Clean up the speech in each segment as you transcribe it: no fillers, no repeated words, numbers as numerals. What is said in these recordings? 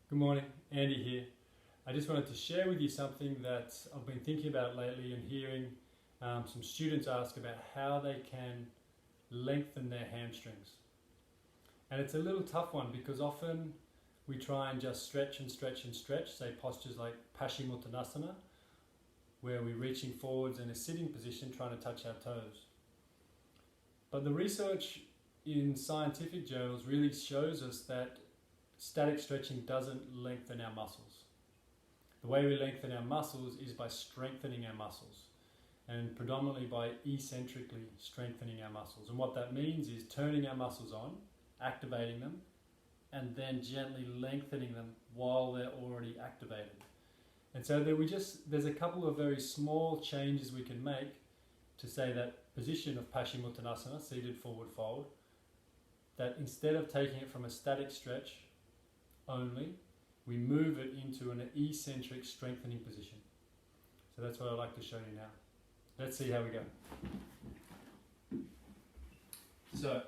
Good morning, Andy here. I just wanted to share with you something that I've been thinking about lately and hearing some students ask about how they can lengthen their hamstrings. And it's a little tough one because often we try and just stretch and stretch and stretch, say postures like Paschimottanasana, where we're reaching forwards in a sitting position trying to touch our toes. But the research in scientific journals really shows us that static stretching doesn't lengthen our muscles. The way we lengthen our muscles is by strengthening our muscles, and predominantly by eccentrically strengthening our muscles. And what that means is turning our muscles on, activating them, and then gently lengthening them while they're already activated. And so there's a couple of very small changes we can make to say that position of Paschimottanasana, seated forward fold, that instead of taking it from a static stretch only, we move it into an eccentric strengthening position. So that's what I'd like to show you now. Let's see how we go. So,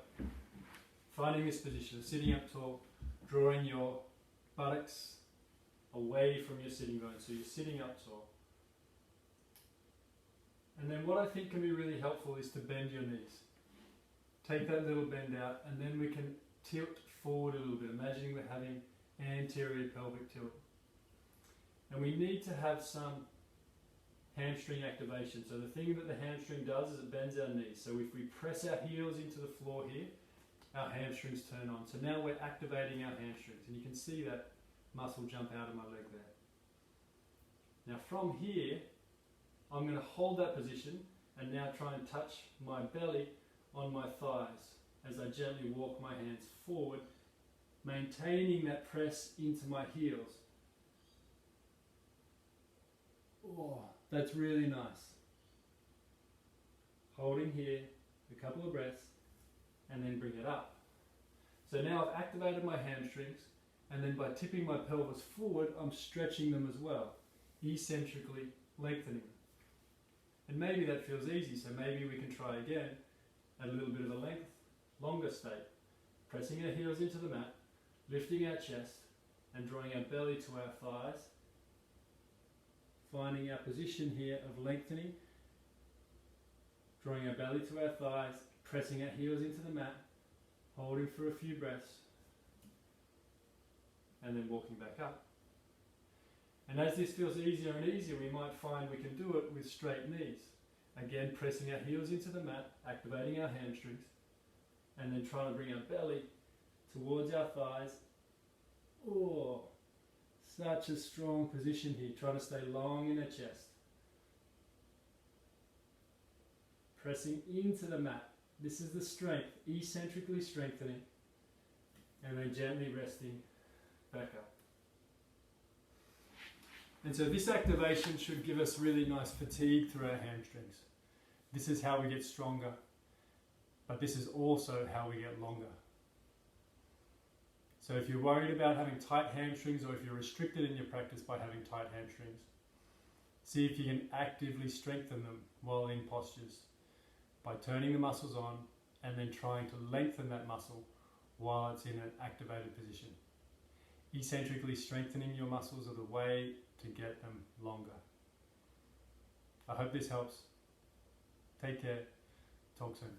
finding this position, sitting up tall, drawing your buttocks away from your sitting bones. So you're sitting up tall. And then what I think can be really helpful is to bend your knees. Take that little bend out, and then we can tilt forward a little bit, imagining we're having anterior pelvic tilt. And we need to have some hamstring activation. So the thing that the hamstring does is it bends our knees. So if we press our heels into the floor here, our hamstrings turn on. So now we're activating our hamstrings, and you can see that muscle jump out of my leg there. Now from here, I'm going to hold that position and now try and touch my belly on my thighs as I gently walk my hands forward, maintaining that press into my heels. Oh, that's really nice. Holding here, a couple of breaths, and then bring it up. So now I've activated my hamstrings, and then by tipping my pelvis forward, I'm stretching them as well, eccentrically lengthening them. And maybe that feels easy, so maybe we can try again at a little bit of a length, longer state, pressing our heels into the mat, lifting our chest and drawing our belly to our thighs, finding our position here of lengthening, drawing our belly to our thighs, pressing our heels into the mat, holding for a few breaths, and then walking back up. And as this feels easier and easier, we might find we can do it with straight knees. Again, pressing our heels into the mat, activating our hamstrings, and then trying to bring our belly towards our thighs. Oh, such a strong position here. Try to stay long in our chest. Pressing into the mat. This is the strength, eccentrically strengthening, and then gently resting back up. And so this activation should give us really nice fatigue through our hamstrings. This is how we get stronger, but this is also how we get longer. So if you're worried about having tight hamstrings, or if you're restricted in your practice by having tight hamstrings, see if you can actively strengthen them while in postures by turning the muscles on and then trying to lengthen that muscle while it's in an activated position. Eccentrically strengthening your muscles are the way to get them longer. I hope this helps. Take care. Talk soon.